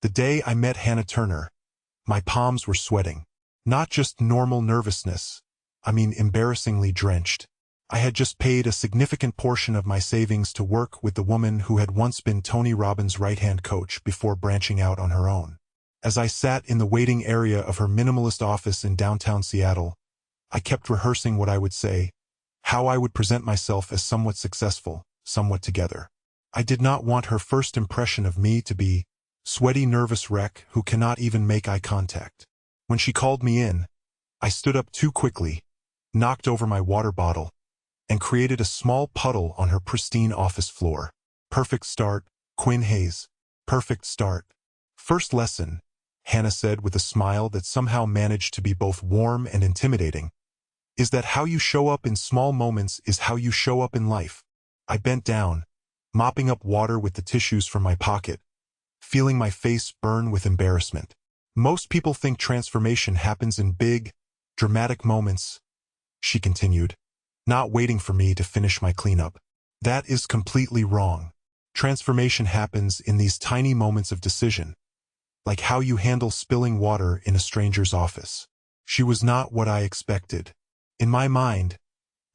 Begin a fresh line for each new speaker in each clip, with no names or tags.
The day I met Hannah Turner, my palms were sweating. Not just normal nervousness, embarrassingly drenched. I had just paid a significant portion of my savings to work with the woman who had once been Tony Robbins' right-hand coach before branching out on her own. As I sat in the waiting area of her minimalist office in downtown Seattle, I kept rehearsing what I would say, how I would present myself as somewhat successful, somewhat together. I did not want her first impression of me to be sweaty, nervous wreck who cannot even make eye contact. When she called me in, I stood up too quickly, knocked over my water bottle, and created a small puddle on her pristine office floor. Perfect start, Quinn Hayes. Perfect start. First lesson, Hannah said with a smile that somehow managed to be both warm and intimidating, is that how you show up in small moments is how you show up in life. I bent down, mopping up water with the tissues from my pocket, feeling my face burn with embarrassment. Most people think transformation happens in big, dramatic moments, she continued, not waiting for me to finish my cleanup. That is completely wrong. Transformation happens in these tiny moments of decision, like how you handle spilling water in a stranger's office. She was not what I expected. In my mind,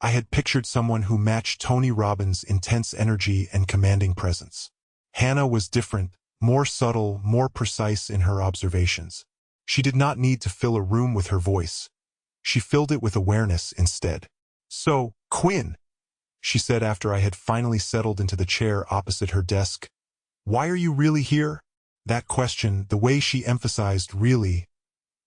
I had pictured someone who matched Tony Robbins' intense energy and commanding presence. Hannah was different, more subtle, more precise in her observations. She did not need to fill a room with her voice. She filled it with awareness instead. "So, Quinn," she said after I had finally settled into the chair opposite her desk, "why are you really here?" That question, the way she emphasized "really,"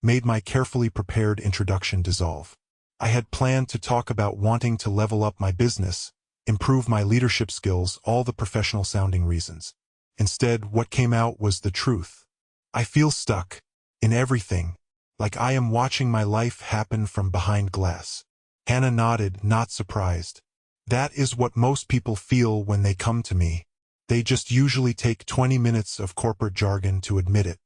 made my carefully prepared introduction dissolve. I had planned to talk about wanting to level up my business, improve my leadership skills, all the professional-sounding reasons. Instead, what came out was the truth. I feel stuck in everything, like I am watching my life happen from behind glass. Hannah nodded, not surprised. That is what most people feel when they come to me. They just usually take 20 minutes of corporate jargon to admit it.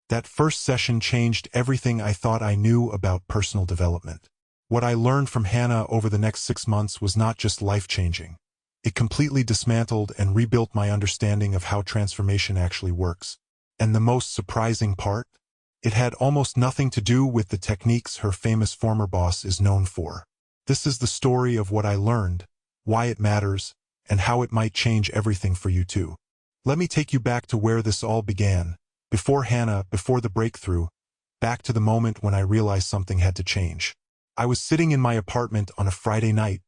That first session changed everything I thought I knew about personal development. What I learned from Hannah over the next 6 months was not just life-changing. It completely dismantled and rebuilt my understanding of how transformation actually works. And the most surprising part? It had almost nothing to do with the techniques her famous former boss is known for. This is the story of what I learned, why it matters, and how it might change everything for you too. Let me take you back to where this all began, before Hannah, before the breakthrough, back to the moment when I realized something had to change. I was sitting in my apartment on a Friday night,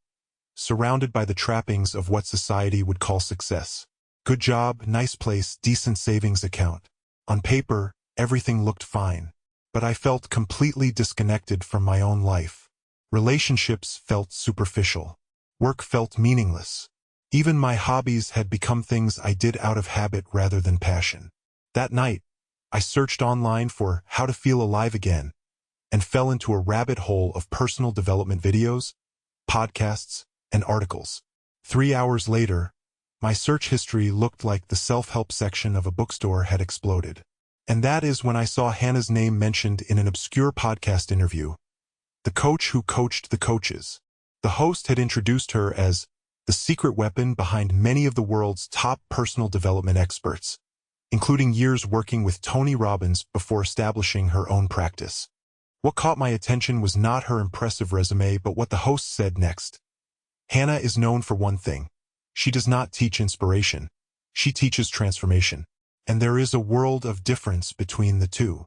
surrounded by the trappings of what society would call success. Good job, nice place, decent savings account. On paper, everything looked fine, but I felt completely disconnected from my own life. Relationships felt superficial. Work felt meaningless. Even my hobbies had become things I did out of habit rather than passion. That night, I searched online for how to feel alive again, and fell into a rabbit hole of personal development videos, podcasts, and articles. 3 hours later, my search history looked like the self-help section of a bookstore had exploded. And that is when I saw Hannah's name mentioned in an obscure podcast interview. The coach who coached the coaches. The host had introduced her as the secret weapon behind many of the world's top personal development experts, including years working with Tony Robbins before establishing her own practice. What caught my attention was not her impressive resume, but what the host said next. Hannah is known for one thing. She does not teach inspiration. She teaches transformation. And there is a world of difference between the two.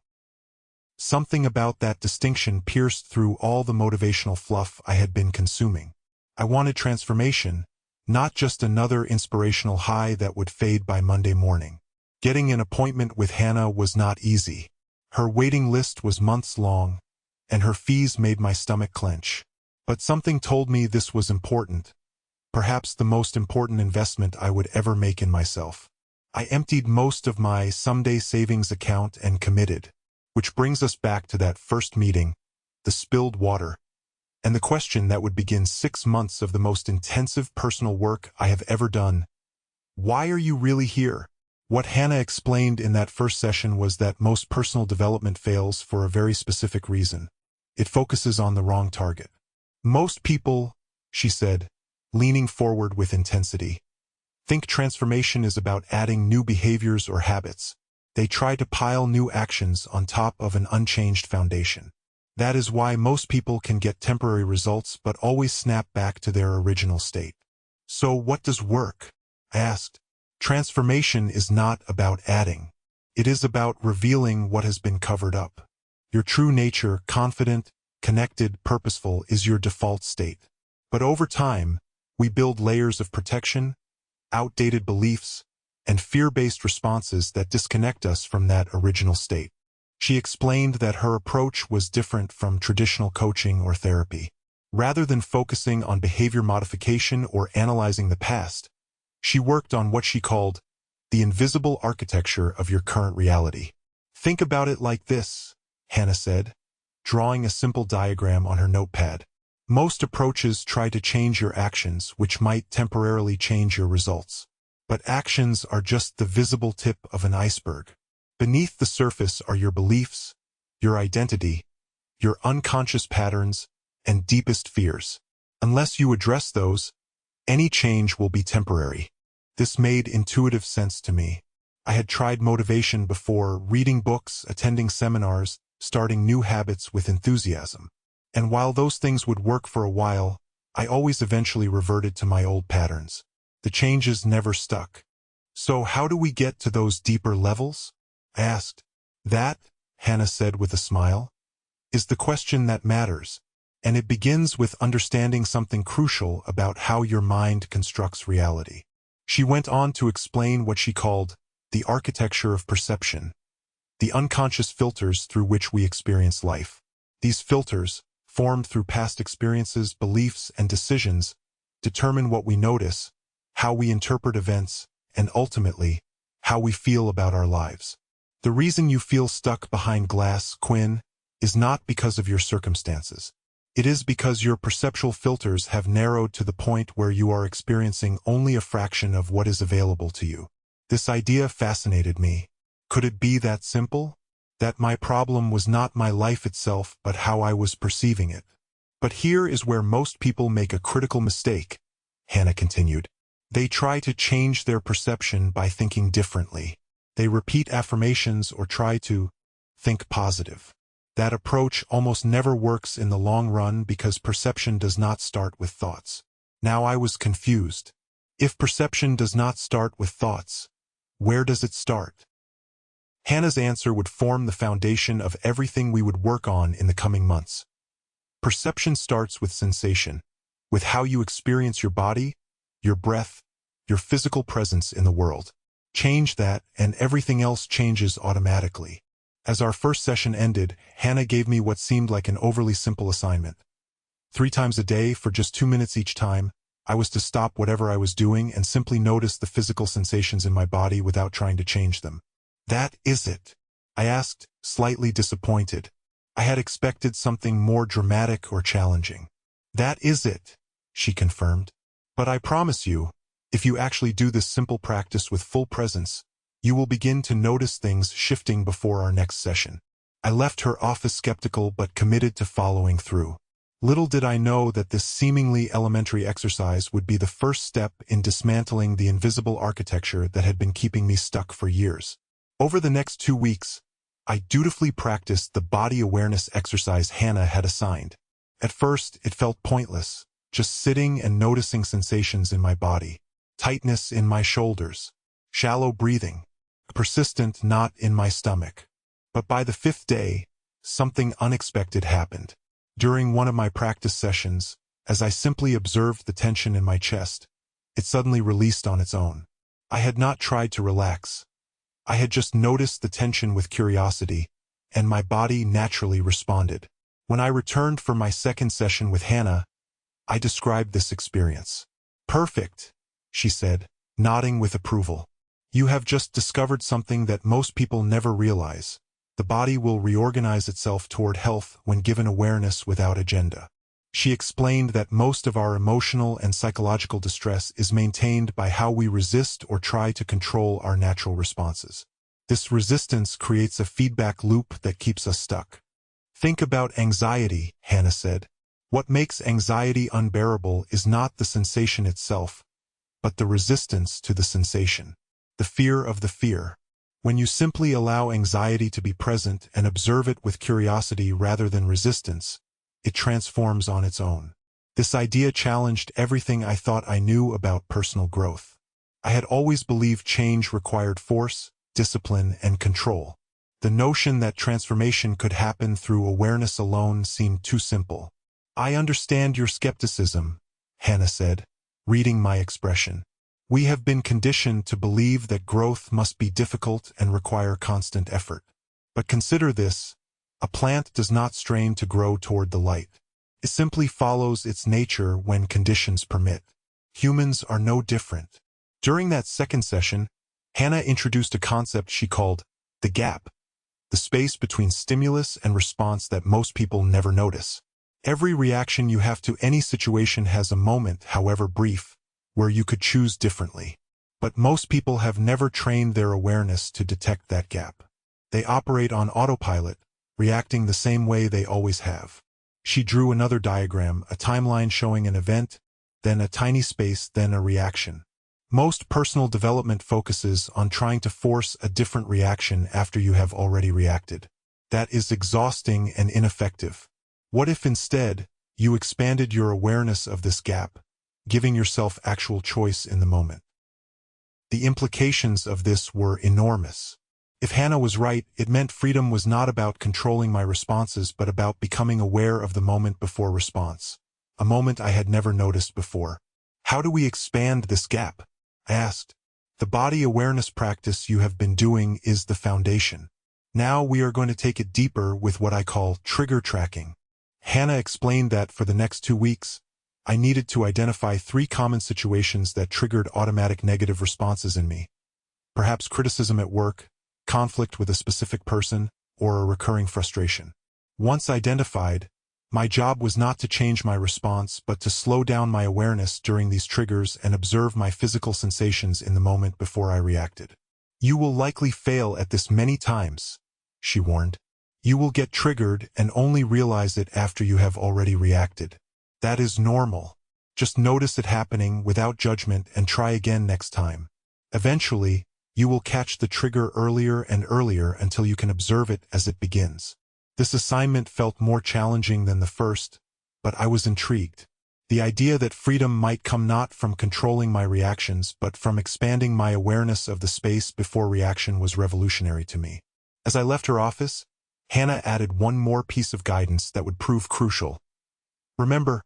Something about that distinction pierced through all the motivational fluff I had been consuming. I wanted transformation, not just another inspirational high that would fade by Monday morning. Getting an appointment with Hannah was not easy. Her waiting list was months long, and her fees made my stomach clench. But something told me this was important, perhaps the most important investment I would ever make in myself. I emptied most of my someday savings account and committed, which brings us back to that first meeting, the spilled water, and the question that would begin 6 months of the most intensive personal work I have ever done. Why are you really here? What Hannah explained in that first session was that most personal development fails for a very specific reason. It focuses on the wrong target. Most people, she said, leaning forward with intensity, think transformation is about adding new behaviors or habits. They try to pile new actions on top of an unchanged foundation. That is why most people can get temporary results but always snap back to their original state. So what does work? I asked. Transformation is not about adding. It is about revealing what has been covered up. Your true nature, confident, connected, purposeful, is your default state. But over time, we build layers of protection, outdated beliefs, and fear-based responses that disconnect us from that original state. She explained that her approach was different from traditional coaching or therapy. Rather than focusing on behavior modification or analyzing the past, she worked on what she called the invisible architecture of your current reality. Think about it like this, Hannah said, drawing a simple diagram on her notepad. Most approaches try to change your actions, which might temporarily change your results. But actions are just the visible tip of an iceberg. Beneath the surface are your beliefs, your identity, your unconscious patterns, and deepest fears. Unless you address those, any change will be temporary. This made intuitive sense to me. I had tried motivation before, reading books, attending seminars, starting new habits with enthusiasm. And while those things would work for a while, I always eventually reverted to my old patterns. The changes never stuck. So how do we get to those deeper levels? I asked. That, Hannah said with a smile, is the question that matters. And it begins with understanding something crucial about how your mind constructs reality. She went on to explain what she called the architecture of perception, the unconscious filters through which we experience life. These filters, formed through past experiences, beliefs, and decisions, determine what we notice, how we interpret events, and ultimately, how we feel about our lives. The reason you feel stuck behind glass, Quinn, is not because of your circumstances. It is because your perceptual filters have narrowed to the point where you are experiencing only a fraction of what is available to you. This idea fascinated me. Could it be that simple? That my problem was not my life itself, but how I was perceiving it. But here is where most people make a critical mistake, Hannah continued. They try to change their perception by thinking differently. They repeat affirmations or try to think positive. That approach almost never works in the long run because perception does not start with thoughts. Now I was confused. If perception does not start with thoughts, where does it start? Hannah's answer would form the foundation of everything we would work on in the coming months. Perception starts with sensation, with how you experience your body, your breath, your physical presence in the world. Change that, and everything else changes automatically. As our first session ended, Hannah gave me what seemed like an overly simple assignment. 3 times a day, for just 2 minutes each time, I was to stop whatever I was doing and simply notice the physical sensations in my body without trying to change them. That is it? I asked, slightly disappointed. I had expected something more dramatic or challenging. That is it, she confirmed. But I promise you, if you actually do this simple practice with full presence, you will begin to notice things shifting before our next session. I left her office skeptical but committed to following through. Little did I know that this seemingly elementary exercise would be the first step in dismantling the invisible architecture that had been keeping me stuck for years. Over the next 2 weeks, I dutifully practiced the body awareness exercise Hannah had assigned. At first, it felt pointless, just sitting and noticing sensations in my body. Tightness in my shoulders, shallow breathing, a persistent knot in my stomach. But by the 5th day, something unexpected happened. During one of my practice sessions, as I simply observed the tension in my chest, it suddenly released on its own. I had not tried to relax. I had just noticed the tension with curiosity, and my body naturally responded. When I returned for my second session with Hannah, I described this experience. Perfect, she said, nodding with approval. You have just discovered something that most people never realize. The body will reorganize itself toward health when given awareness without agenda. She explained that most of our emotional and psychological distress is maintained by how we resist or try to control our natural responses. This resistance creates a feedback loop that keeps us stuck. Think about anxiety, Hannah said. What makes anxiety unbearable is not the sensation itself, but the resistance to the sensation. The fear of the fear. When you simply allow anxiety to be present and observe it with curiosity rather than resistance, it transforms on its own. This idea challenged everything I thought I knew about personal growth. I had always believed change required force, discipline, and control. The notion that transformation could happen through awareness alone seemed too simple. "I understand your skepticism," Hannah said, reading my expression. "We have been conditioned to believe that growth must be difficult and require constant effort. But consider this: a plant does not strain to grow toward the light. It simply follows its nature when conditions permit. Humans are no different." During that second session, Hannah introduced a concept she called the gap, the space between stimulus and response that most people never notice. Every reaction you have to any situation has a moment, however brief, where you could choose differently. But most people have never trained their awareness to detect that gap. They operate on autopilot, reacting the same way they always have. She drew another diagram, a timeline showing an event, then a tiny space, then a reaction. Most personal development focuses on trying to force a different reaction after you have already reacted. That is exhausting and ineffective. What if instead, you expanded your awareness of this gap, giving yourself actual choice in the moment? The implications of this were enormous. If Hannah was right, it meant freedom was not about controlling my responses but about becoming aware of the moment before response, a moment I had never noticed before. "How do we expand this gap?" I asked. "The body awareness practice you have been doing is the foundation. Now we are going to take it deeper with what I call trigger tracking." Hannah explained that for the next 2 weeks, I needed to identify 3 common situations that triggered automatic negative responses in me. Perhaps criticism at work, conflict with a specific person, or a recurring frustration. Once identified, my job was not to change my response but to slow down my awareness during these triggers and observe my physical sensations in the moment before I reacted. "You will likely fail at this many times," she warned. "You will get triggered and only realize it after you have already reacted. That is normal. Just notice it happening without judgment and try again next time. Eventually, you will catch the trigger earlier and earlier until you can observe it as it begins." This assignment felt more challenging than the first, but I was intrigued. The idea that freedom might come not from controlling my reactions but from expanding my awareness of the space before reaction was revolutionary to me. As I left her office, Hannah added one more piece of guidance that would prove crucial. "Remember,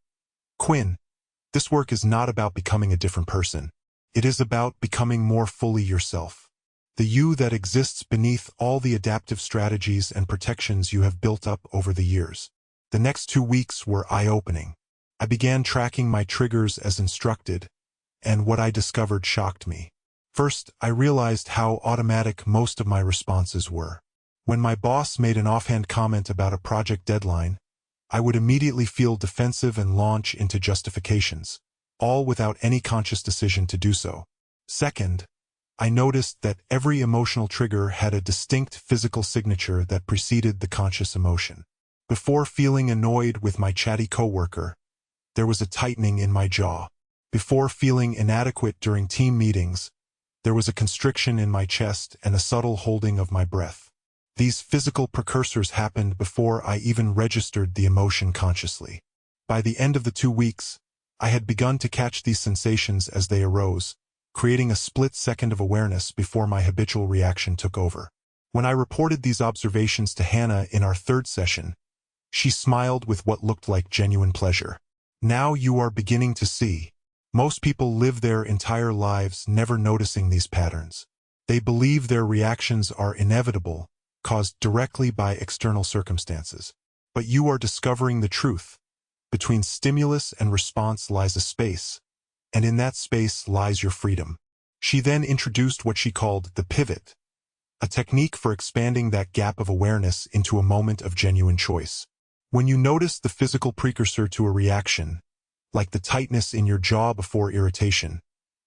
Quinn, this work is not about becoming a different person. It is about becoming more fully yourself. The you that exists beneath all the adaptive strategies and protections you have built up over the years." The next 2 weeks were eye-opening. I began tracking my triggers as instructed, and what I discovered shocked me. First, I realized how automatic most of my responses were. When my boss made an offhand comment about a project deadline, I would immediately feel defensive and launch into justifications, all without any conscious decision to do so. Second, I noticed that every emotional trigger had a distinct physical signature that preceded the conscious emotion. Before feeling annoyed with my chatty coworker, there was a tightening in my jaw. Before feeling inadequate during team meetings, there was a constriction in my chest and a subtle holding of my breath. These physical precursors happened before I even registered the emotion consciously. By the end of the 2 weeks, I had begun to catch these sensations as they arose, creating a split second of awareness before my habitual reaction took over. When I reported these observations to Hannah in our 3rd session, she smiled with what looked like genuine pleasure. "Now you are beginning to see. Most people live their entire lives never noticing these patterns. They believe their reactions are inevitable, caused directly by external circumstances. But you are discovering the truth. Between stimulus and response lies a space, and in that space lies your freedom." She then introduced what she called the pivot, a technique for expanding that gap of awareness into a moment of genuine choice. When you notice the physical precursor to a reaction, like the tightness in your jaw before irritation,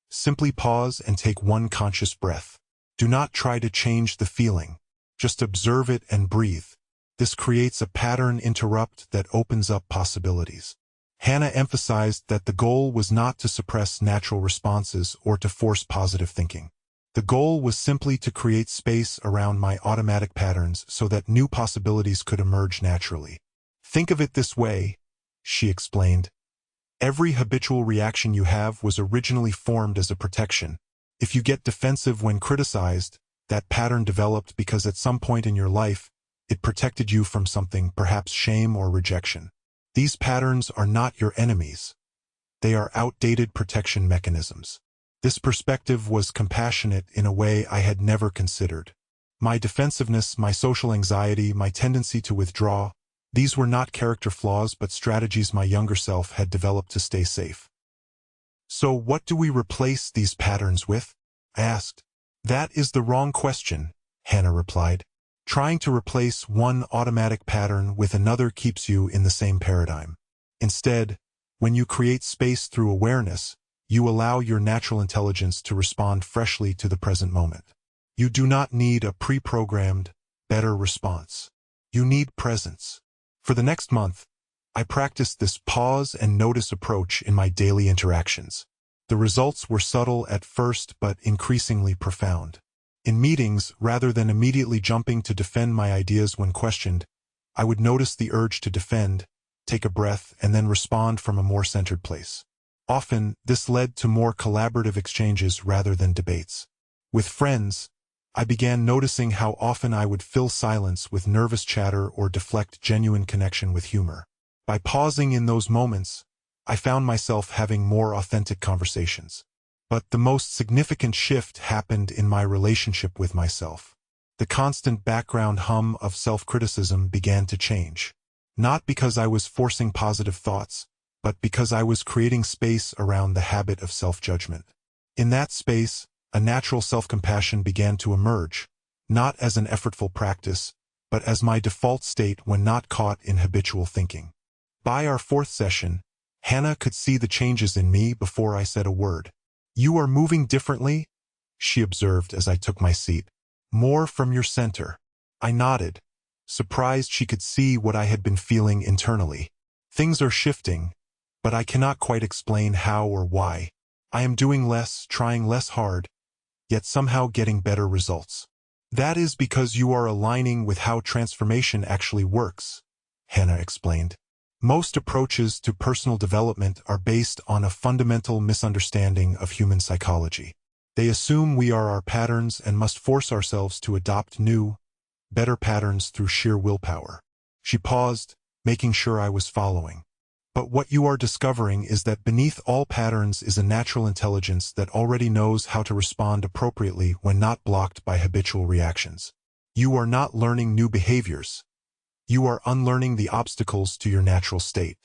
simply pause and take one conscious breath. Do not try to change the feeling. Just observe it and breathe. This creates a pattern interrupt that opens up possibilities. Hannah emphasized that the goal was not to suppress natural responses or to force positive thinking. The goal was simply to create space around my automatic patterns so that new possibilities could emerge naturally. Think of it this way, she explained. Every habitual reaction you have was originally formed as a protection. If you get defensive when criticized, that pattern developed because at some point in your life, it protected you from something, perhaps shame or rejection. These patterns are not your enemies. They are outdated protection mechanisms. This perspective was compassionate in a way I had never considered. My defensiveness, my social anxiety, my tendency to withdraw, these were not character flaws but strategies my younger self had developed to stay safe. So what do we replace these patterns with? I asked. That is the wrong question, Hannah replied. Trying to replace one automatic pattern with another keeps you in the same paradigm. Instead, when you create space through awareness, you allow your natural intelligence to respond freshly to the present moment. You do not need a pre-programmed, better response. You need presence. For the next month, I practiced this pause and notice approach in my daily interactions. The results were subtle at first but increasingly profound. In meetings, rather than immediately jumping to defend my ideas when questioned, I would notice the urge to defend, take a breath, and then respond from a more centered place. Often, this led to more collaborative exchanges rather than debates. With friends, I began noticing how often I would fill silence with nervous chatter or deflect genuine connection with humor. By pausing in those moments, I found myself having more authentic conversations. But the most significant shift happened in my relationship with myself. The constant background hum of self-criticism began to change. Not because I was forcing positive thoughts, but because I was creating space around the habit of self-judgment. In that space, a natural self-compassion began to emerge, not as an effortful practice, but as my default state when not caught in habitual thinking. By our fourth session, Hannah could see the changes in me before I said a word. "You are moving differently," she observed as I took my seat. "More from your center." I nodded, surprised she could see what I had been feeling internally. Things are shifting, but I cannot quite explain how or why. I am doing less, trying less hard, yet somehow getting better results. That is because you are aligning with how transformation actually works, Hannah explained. Most approaches to personal development are based on a fundamental misunderstanding of human psychology. They assume we are our patterns and must force ourselves to adopt new, better patterns through sheer willpower. She paused, making sure I was following. But what you are discovering is that beneath all patterns is a natural intelligence that already knows how to respond appropriately when not blocked by habitual reactions. You are not learning new behaviors. You are unlearning the obstacles to your natural state.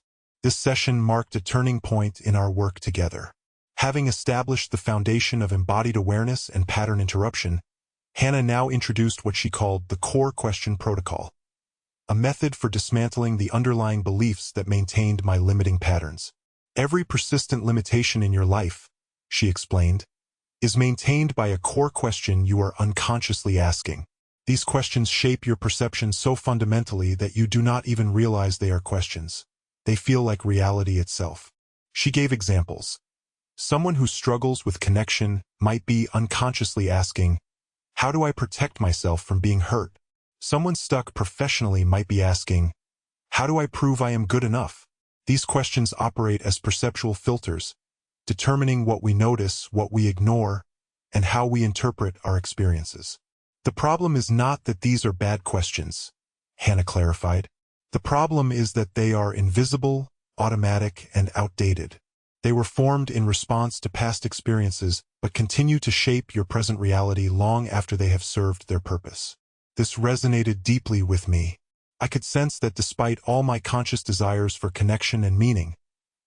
This session marked a turning point in our work together. Having established the foundation of embodied awareness and pattern interruption, Hannah now introduced what she called the core question protocol, a method for dismantling the underlying beliefs that maintained my limiting patterns. Every persistent limitation in your life, she explained, is maintained by a core question you are unconsciously asking. These questions shape your perception so fundamentally that you do not even realize they are questions. They feel like reality itself. She gave examples. Someone who struggles with connection might be unconsciously asking, "How do I protect myself from being hurt?" Someone stuck professionally might be asking, "How do I prove I am good enough?" These questions operate as perceptual filters, determining what we notice, what we ignore, and how we interpret our experiences. The problem is not that these are bad questions, Hannah clarified. The problem is that they are invisible, automatic, and outdated. They were formed in response to past experiences, but continue to shape your present reality long after they have served their purpose. This resonated deeply with me. I could sense that despite all my conscious desires for connection and meaning,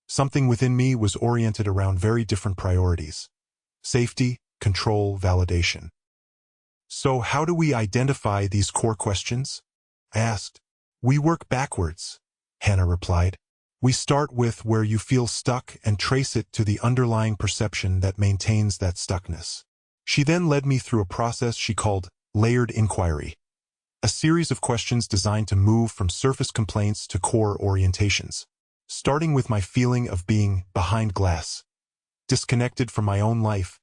something within me was oriented around very different priorities: safety, control, validation. So how do we identify these core questions? I asked. We work backwards, Hannah replied. We start with where you feel stuck and trace it to the underlying perception that maintains that stuckness. She then led me through a process she called layered inquiry, a series of questions designed to move from surface complaints to core orientations. Starting with my feeling of being behind glass, disconnected from my own life,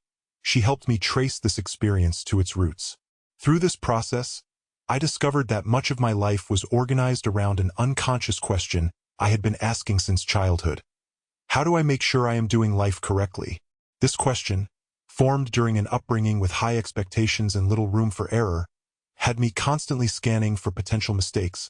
She helped me trace this experience to its roots. Through this process, I discovered that much of my life was organized around an unconscious question I had been asking since childhood. How do I make sure I am doing life correctly? This question, formed during an upbringing with high expectations and little room for error, had me constantly scanning for potential mistakes,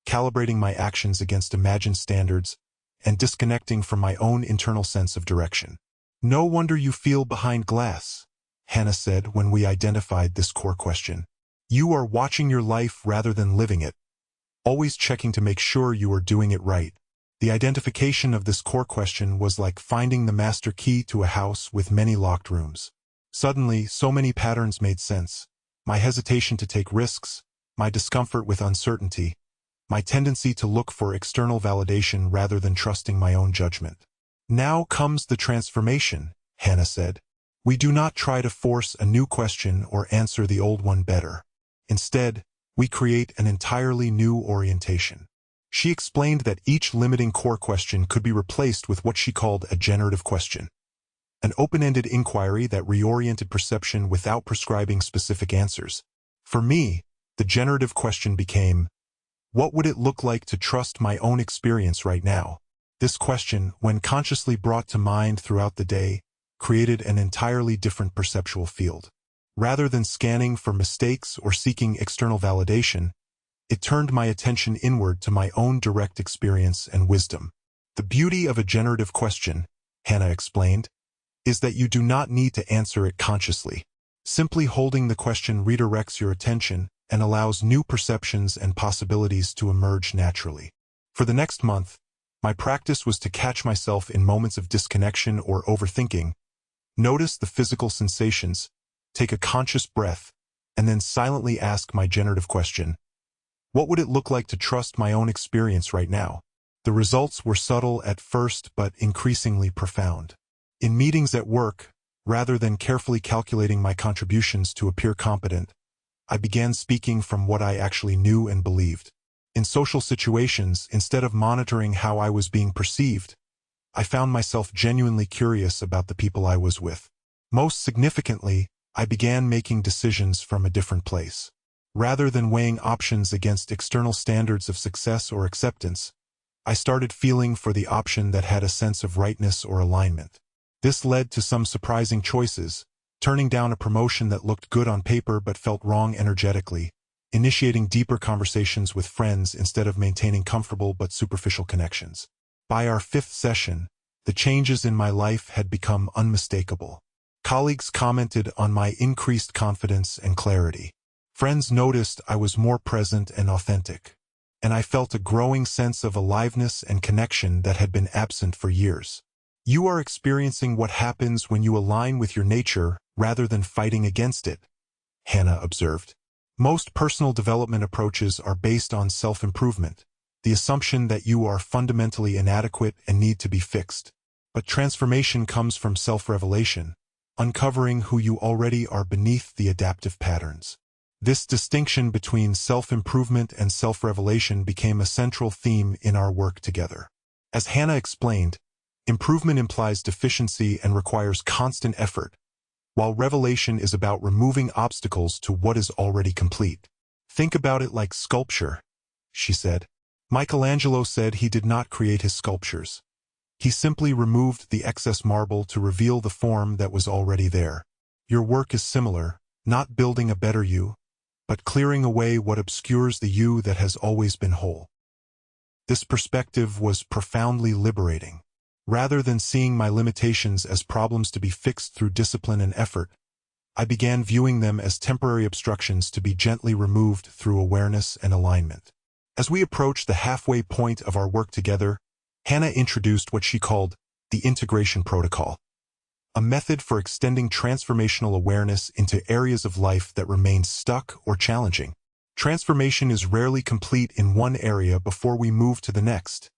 calibrating my actions against imagined standards, and disconnecting from my own internal sense of direction. "No wonder you feel behind glass," Hannah said when we identified this core question. "You are watching your life rather than living it, always checking to make sure you are doing it right." The identification of this core question was like finding the master key to a house with many locked rooms. Suddenly, so many patterns made sense. My hesitation to take risks, my discomfort with uncertainty, my tendency to look for external validation rather than trusting my own judgment. "Now comes the transformation," Hannah said. "We do not try to force a new question or answer the old one better. Instead, we create an entirely new orientation." She explained that each limiting core question could be replaced with what she called a generative question, an open-ended inquiry that reoriented perception without prescribing specific answers. For me, the generative question became, what would it look like to trust my own experience right now? This question, when consciously brought to mind throughout the day, created an entirely different perceptual field. Rather than scanning for mistakes or seeking external validation, it turned my attention inward to my own direct experience and wisdom. The beauty of a generative question, Hannah explained, is that you do not need to answer it consciously. Simply holding the question redirects your attention and allows new perceptions and possibilities to emerge naturally. For the next month, my practice was to catch myself in moments of disconnection or overthinking, notice the physical sensations, take a conscious breath, and then silently ask my generative question, what would it look like to trust my own experience right now? The results were subtle at first but increasingly profound. In meetings at work, rather than carefully calculating my contributions to appear competent, I began speaking from what I actually knew and believed. In social situations, instead of monitoring how I was being perceived, I found myself genuinely curious about the people I was with. Most significantly, I began making decisions from a different place. Rather than weighing options against external standards of success or acceptance, I started feeling for the option that had a sense of rightness or alignment. This led to some surprising choices, turning down a promotion that looked good on paper but felt wrong energetically, initiating deeper conversations with friends instead of maintaining comfortable but superficial connections. By our 5th session, the changes in my life had become unmistakable. Colleagues commented on my increased confidence and clarity. Friends noticed I was more present and authentic, and I felt a growing sense of aliveness and connection that had been absent for years. You are experiencing what happens when you align with your nature rather than fighting against it, Hannah observed. Most personal development approaches are based on self-improvement, the assumption that you are fundamentally inadequate and need to be fixed. But transformation comes from self-revelation, uncovering who you already are beneath the adaptive patterns. This distinction between self-improvement and self-revelation became a central theme in our work together. As Hannah explained, improvement implies deficiency and requires constant effort, while revelation is about removing obstacles to what is already complete. Think about it like sculpture, she said. Michelangelo said he did not create his sculptures. He simply removed the excess marble to reveal the form that was already there. Your work is similar, not building a better you, but clearing away what obscures the you that has always been whole. This perspective was profoundly liberating. Rather than seeing my limitations as problems to be fixed through discipline and effort, I began viewing them as temporary obstructions to be gently removed through awareness and alignment. As we approached the halfway point of our work together, Hannah introduced what she called the integration protocol, a method for extending transformational awareness into areas of life that remain stuck or challenging. Transformation is rarely complete in one area before we move to the next,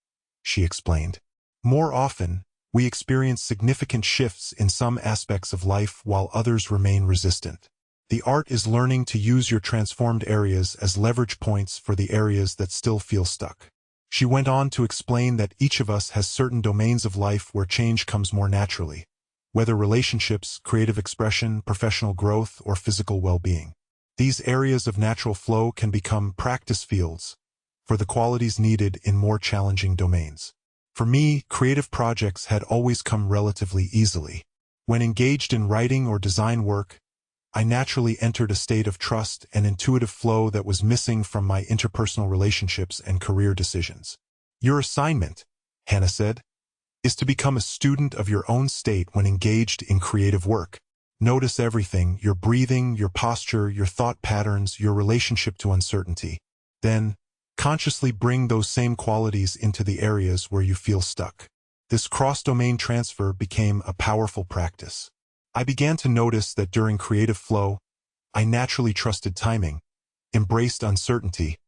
she explained. More often, we experience significant shifts in some aspects of life while others remain resistant. The art is learning to use your transformed areas as leverage points for the areas that still feel stuck. She went on to explain that each of us has certain domains of life where change comes more naturally, whether relationships, creative expression, professional growth, or physical well-being. These areas of natural flow can become practice fields for the qualities needed in more challenging domains. For me, creative projects had always come relatively easily. When engaged in writing or design work, I naturally entered a state of trust and intuitive flow that was missing from my interpersonal relationships and career decisions. Your assignment, Hannah said, is to become a student of your own state when engaged in creative work. Notice everything, your breathing, your posture, your thought patterns, your relationship to uncertainty. Then, consciously bring those same qualities into the areas where you feel stuck. This cross-domain transfer became a powerful practice. I began to notice that during creative flow, I naturally trusted timing, embraced uncertainty,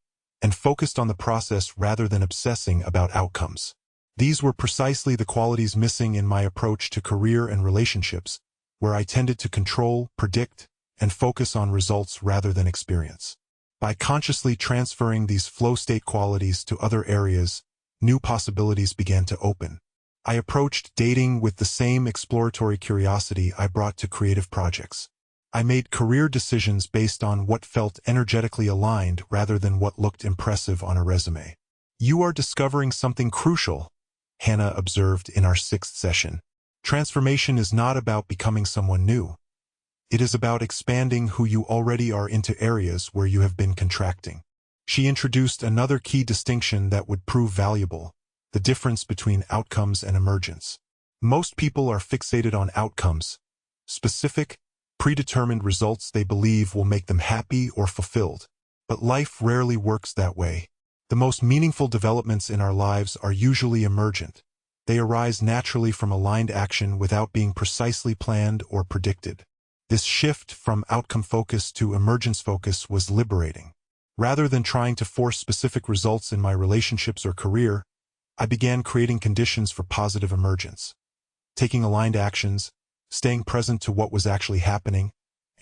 and focused on the process rather than obsessing about outcomes. These were precisely the qualities missing in my approach to career and relationships, where I tended to control, predict, and focus on results rather than experience. By consciously transferring these flow state qualities to other areas, new possibilities began to open. I approached dating with the same exploratory curiosity I brought to creative projects. I made career decisions based on what felt energetically aligned rather than what looked impressive on a resume. You are discovering something crucial, Hannah observed in our 6th session. Transformation is not about becoming someone new. It is about expanding who you already are into areas where you have been contracting. She introduced another key distinction that would prove valuable: the difference between outcomes and emergence. Most people are fixated on outcomes, specific, predetermined results they believe will make them happy or fulfilled. But life rarely works that way. The most meaningful developments in our lives are usually emergent. They arise naturally from aligned action without being precisely planned or predicted. This shift from outcome focus to emergence focus was liberating. Rather than trying to force specific results in my relationships or career, I began creating conditions for positive emergence. Taking aligned actions, staying present to what was actually happening,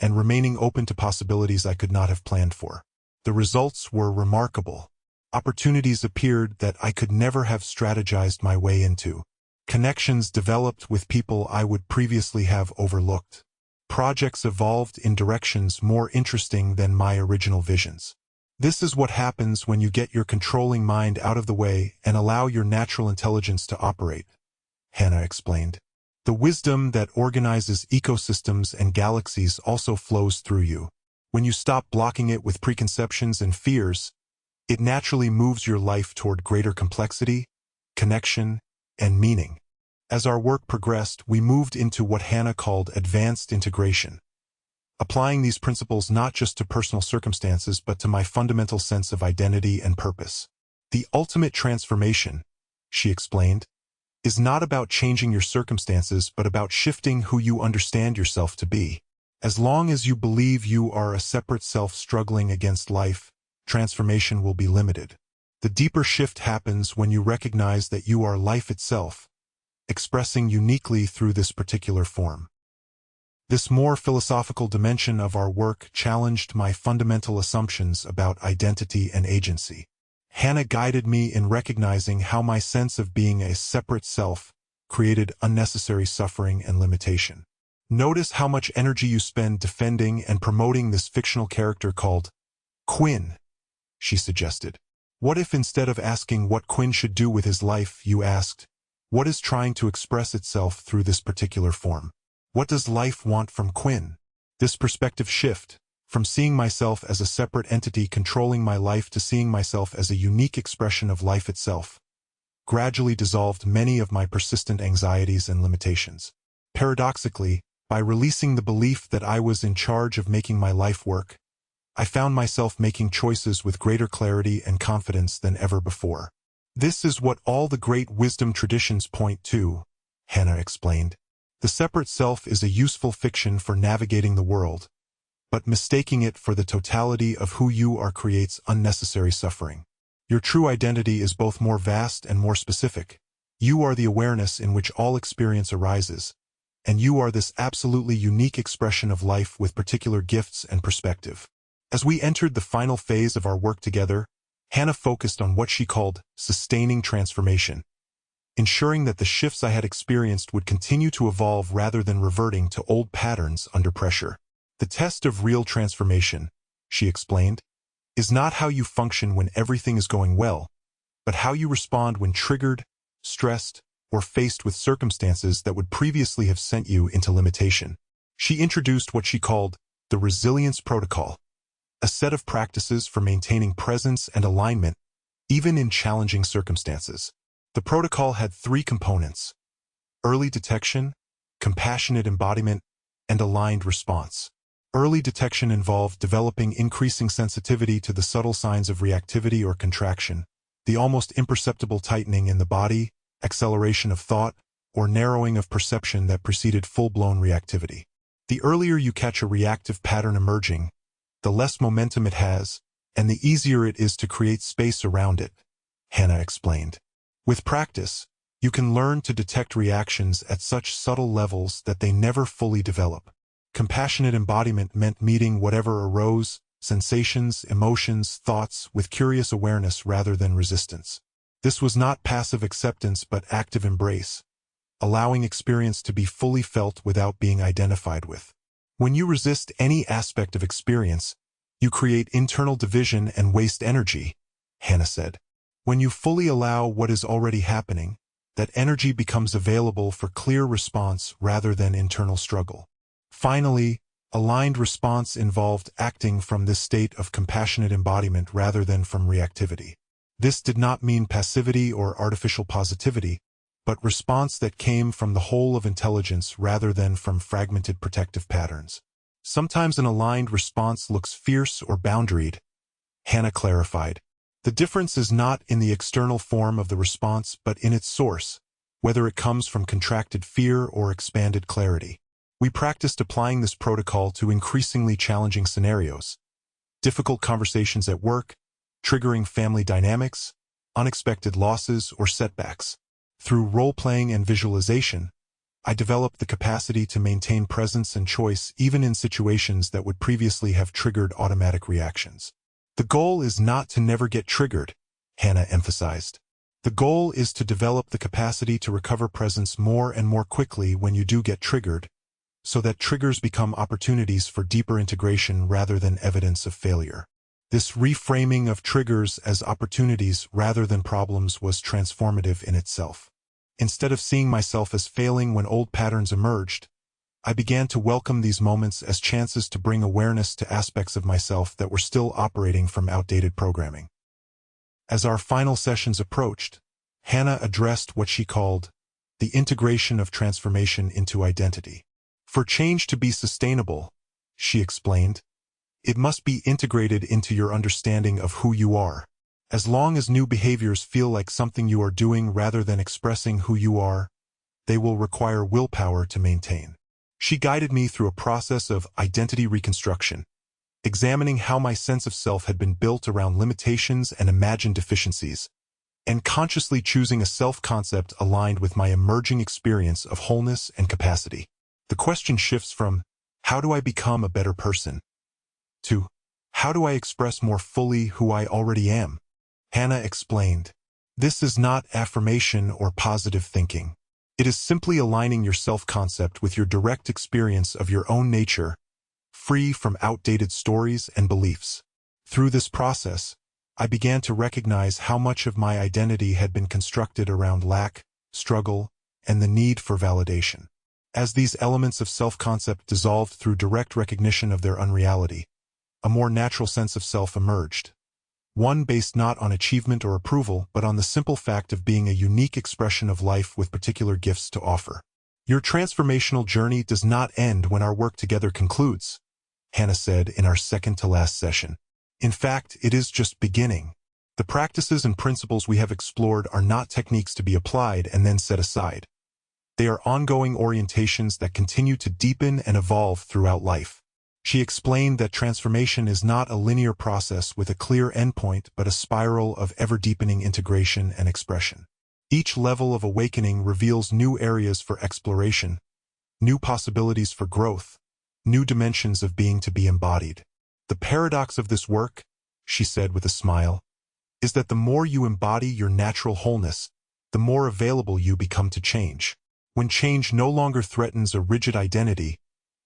and remaining open to possibilities I could not have planned for. The results were remarkable. Opportunities appeared that I could never have strategized my way into. Connections developed with people I would previously have overlooked. Projects evolved in directions more interesting than my original visions. This is what happens when you get your controlling mind out of the way and allow your natural intelligence to operate, Hannah explained. The wisdom that organizes ecosystems and galaxies also flows through you. When you stop blocking it with preconceptions and fears, it naturally moves your life toward greater complexity, connection, and meaning. As our work progressed, we moved into what Hannah called advanced integration, applying these principles not just to personal circumstances but to my fundamental sense of identity and purpose. The ultimate transformation, she explained, is not about changing your circumstances but about shifting who you understand yourself to be. As long as you believe you are a separate self struggling against life, transformation will be limited. The deeper shift happens when you recognize that you are life itself, expressing uniquely through this particular form. This more philosophical dimension of our work challenged my fundamental assumptions about identity and agency. Hannah guided me in recognizing how my sense of being a separate self created unnecessary suffering and limitation. Notice how much energy you spend defending and promoting this fictional character called Quinn, she suggested. What if instead of asking what Quinn should do with his life, you asked, what is trying to express itself through this particular form? What does life want from Quinn? This perspective shift, from seeing myself as a separate entity controlling my life to seeing myself as a unique expression of life itself, gradually dissolved many of my persistent anxieties and limitations. Paradoxically, by releasing the belief that I was in charge of making my life work, I found myself making choices with greater clarity and confidence than ever before. This is what all the great wisdom traditions point to, Hannah explained. The separate self is a useful fiction for navigating the world, but mistaking it for the totality of who you are creates unnecessary suffering. Your true identity is both more vast and more specific. You are the awareness in which all experience arises, and you are this absolutely unique expression of life with particular gifts and perspective. As we entered the final phase of our work together, Hannah focused on what she called sustaining transformation. ensuring that the shifts I had experienced would continue to evolve rather than reverting to old patterns under pressure. The test of real transformation, she explained, is not how you function when everything is going well, but how you respond when triggered, stressed, or faced with circumstances that would previously have sent you into limitation. She introduced what she called the Resilience Protocol, a set of practices for maintaining presence and alignment, even in challenging circumstances. The protocol had 3 components: early detection, compassionate embodiment, and aligned response. Early detection involved developing increasing sensitivity to the subtle signs of reactivity or contraction, the almost imperceptible tightening in the body, acceleration of thought, or narrowing of perception that preceded full-blown reactivity. The earlier you catch a reactive pattern emerging, the less momentum it has, and the easier it is to create space around it, Hannah explained. With practice, you can learn to detect reactions at such subtle levels that they never fully develop. Compassionate embodiment meant meeting whatever arose, sensations, emotions, thoughts, with curious awareness rather than resistance. This was not passive acceptance but active embrace, allowing experience to be fully felt without being identified with. When you resist any aspect of experience, you create internal division and waste energy, Hannah said. When you fully allow what is already happening, that energy becomes available for clear response rather than internal struggle. Finally, aligned response involved acting from this state of compassionate embodiment rather than from reactivity. This did not mean passivity or artificial positivity, but response that came from the whole of intelligence rather than from fragmented protective patterns. Sometimes an aligned response looks fierce or boundaried, Hannah clarified. The difference is not in the external form of the response but in its source, whether it comes from contracted fear or expanded clarity. We practiced applying this protocol to increasingly challenging scenarios, difficult conversations at work, triggering family dynamics, unexpected losses or setbacks. Through role-playing and visualization, I developed the capacity to maintain presence and choice even in situations that would previously have triggered automatic reactions. The goal is not to never get triggered, Hannah emphasized. The goal is to develop the capacity to recover presence more and more quickly when you do get triggered, so that triggers become opportunities for deeper integration rather than evidence of failure. This reframing of triggers as opportunities rather than problems was transformative in itself. Instead of seeing myself as failing when old patterns emerged, I began to welcome these moments as chances to bring awareness to aspects of myself that were still operating from outdated programming. As our final sessions approached, Hannah addressed what she called the integration of transformation into identity. For change to be sustainable, she explained, it must be integrated into your understanding of who you are. As long as new behaviors feel like something you are doing rather than expressing who you are, they will require willpower to maintain. She guided me through a process of identity reconstruction, examining how my sense of self had been built around limitations and imagined deficiencies, and consciously choosing a self-concept aligned with my emerging experience of wholeness and capacity. The question shifts from, how do I become a better person, to, how do I express more fully who I already am? Hannah explained. This is not affirmation or positive thinking. It is simply aligning your self-concept with your direct experience of your own nature, free from outdated stories and beliefs. Through this process, I began to recognize how much of my identity had been constructed around lack, struggle, and the need for validation. As these elements of self-concept dissolved through direct recognition of their unreality, a more natural sense of self emerged. One based not on achievement or approval, but on the simple fact of being a unique expression of life with particular gifts to offer. Your transformational journey does not end when our work together concludes, Hannah said in our second-to-last session. In fact, it is just beginning. The practices and principles we have explored are not techniques to be applied and then set aside. They are ongoing orientations that continue to deepen and evolve throughout life. She explained that transformation is not a linear process with a clear endpoint, but a spiral of ever-deepening integration and expression. Each level of awakening reveals new areas for exploration, new possibilities for growth, new dimensions of being to be embodied. The paradox of this work, she said with a smile, is that the more you embody your natural wholeness, the more available you become to change. When change no longer threatens a rigid identity,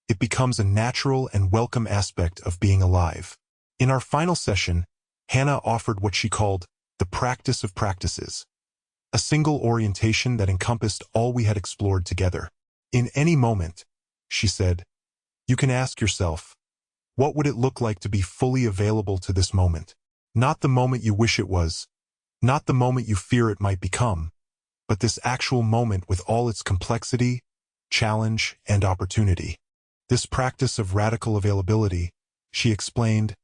it becomes a natural and welcome aspect of being alive. In our final session, Hannah offered what she called the practice of practices, a single orientation that encompassed all we had explored together. In any moment, she said, you can ask yourself, what would it look like to be fully available to this moment? Not the moment you wish it was, not the moment you fear it might become, but this actual moment with all its complexity, challenge, and opportunity. This practice of radical availability, she explained,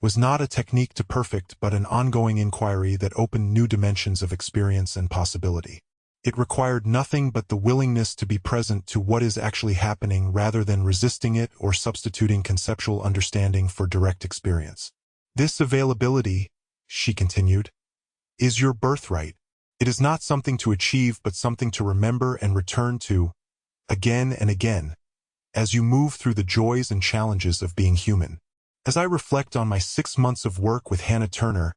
was not a technique to perfect but an ongoing inquiry that opened new dimensions of experience and possibility. It required nothing but the willingness to be present to what is actually happening rather than resisting it or substituting conceptual understanding for direct experience. This availability, she continued, is your birthright. It is not something to achieve but something to remember and return to, again and again, as you move through the joys and challenges of being human. As I reflect on my 6 months of work with Hannah Turner,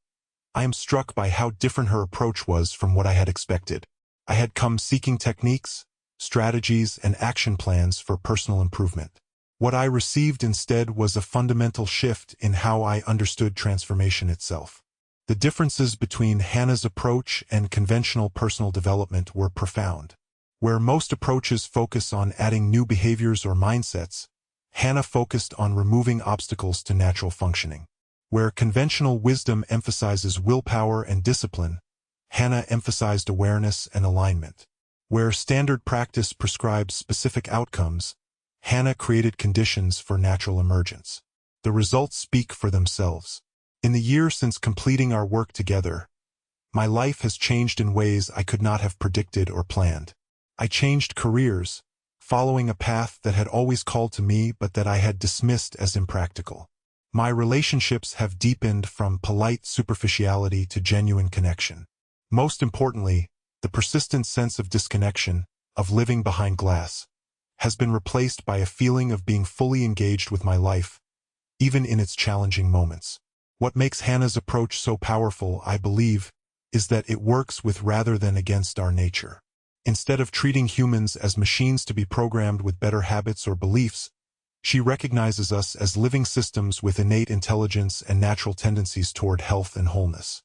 I am struck by how different her approach was from what I had expected. I had come seeking techniques, strategies, and action plans for personal improvement. What I received instead was a fundamental shift in how I understood transformation itself. The differences between Hannah's approach and conventional personal development were profound. Where most approaches focus on adding new behaviors or mindsets, Hannah focused on removing obstacles to natural functioning. Where conventional wisdom emphasizes willpower and discipline, Hannah emphasized awareness and alignment. Where standard practice prescribes specific outcomes, Hannah created conditions for natural emergence. The results speak for themselves. In the year since completing our work together, my life has changed in ways I could not have predicted or planned. I changed careers, following a path that had always called to me but that I had dismissed as impractical. My relationships have deepened from polite superficiality to genuine connection. Most importantly, the persistent sense of disconnection, of living behind glass, has been replaced by a feeling of being fully engaged with my life, even in its challenging moments. What makes Hannah's approach so powerful, I believe, is that it works with rather than against our nature. Instead of treating humans as machines to be programmed with better habits or beliefs, she recognizes us as living systems with innate intelligence and natural tendencies toward health and wholeness.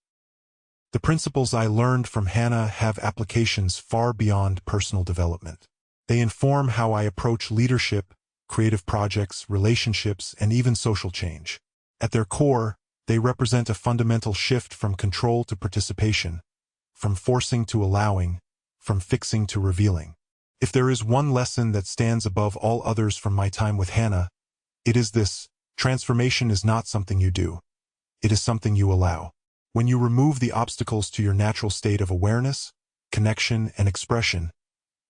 The principles I learned from Hannah have applications far beyond personal development. They inform how I approach leadership, creative projects, relationships, and even social change. At their core, they represent a fundamental shift from control to participation, from forcing to allowing, from fixing to revealing. If there is one lesson that stands above all others from my time with Hannah, it is this: transformation is not something you do. It is something you allow. When you remove the obstacles to your natural state of awareness, connection, and expression,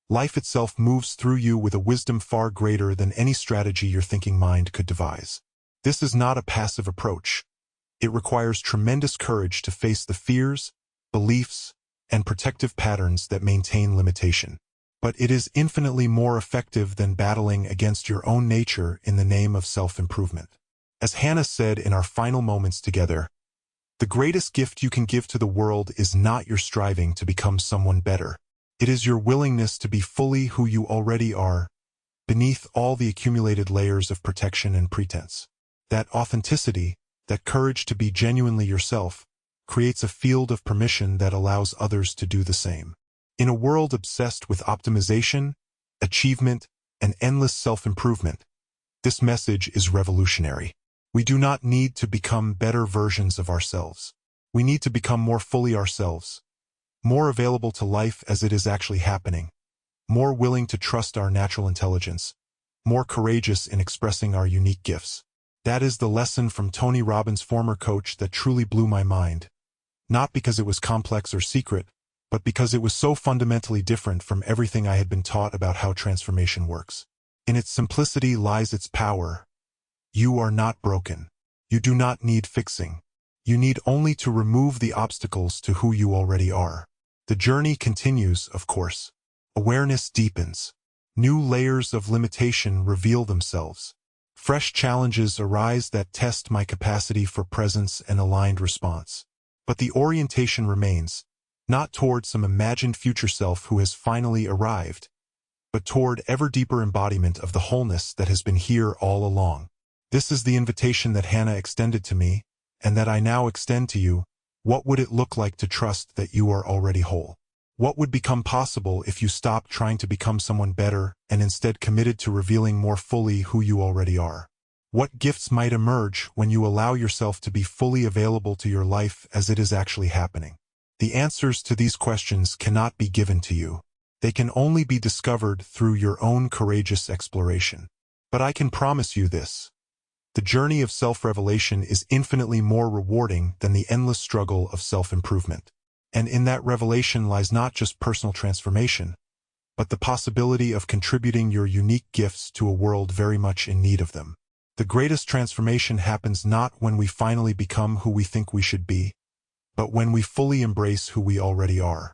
life itself moves through you with a wisdom far greater than any strategy your thinking mind could devise. This is not a passive approach. It requires tremendous courage to face the fears, beliefs, and protective patterns that maintain limitation. But it is infinitely more effective than battling against your own nature in the name of self-improvement. As Hannah said in our final moments together, the greatest gift you can give to the world is not your striving to become someone better. It is your willingness to be fully who you already are, beneath all the accumulated layers of protection and pretense. That authenticity, that courage to be genuinely yourself, creates a field of permission that allows others to do the same. In a world obsessed with optimization, achievement, and endless self-improvement, this message is revolutionary. We do not need to become better versions of ourselves. We need to become more fully ourselves, more available to life as it is actually happening, more willing to trust our natural intelligence, more courageous in expressing our unique gifts. That is the lesson from Tony Robbins' former coach that truly blew my mind. Not because it was complex or secret, but because it was so fundamentally different from everything I had been taught about how transformation works. In its simplicity lies its power. You are not broken. You do not need fixing. You need only to remove the obstacles to who you already are. The journey continues, of course. Awareness deepens. New layers of limitation reveal themselves. Fresh challenges arise that test my capacity for presence and aligned response. But the orientation remains, not toward some imagined future self who has finally arrived, but toward ever deeper embodiment of the wholeness that has been here all along. This is the invitation that Hannah extended to me, and that I now extend to you. What would it look like to trust that you are already whole? What would become possible if you stopped trying to become someone better and instead committed to revealing more fully who you already are? What gifts might emerge when you allow yourself to be fully available to your life as it is actually happening? The answers to these questions cannot be given to you. They can only be discovered through your own courageous exploration. But I can promise you this. The journey of self-revelation is infinitely more rewarding than the endless struggle of self-improvement. And in that revelation lies not just personal transformation, but the possibility of contributing your unique gifts to a world very much in need of them. The greatest transformation happens not when we finally become who we think we should be, but when we fully embrace who we already are.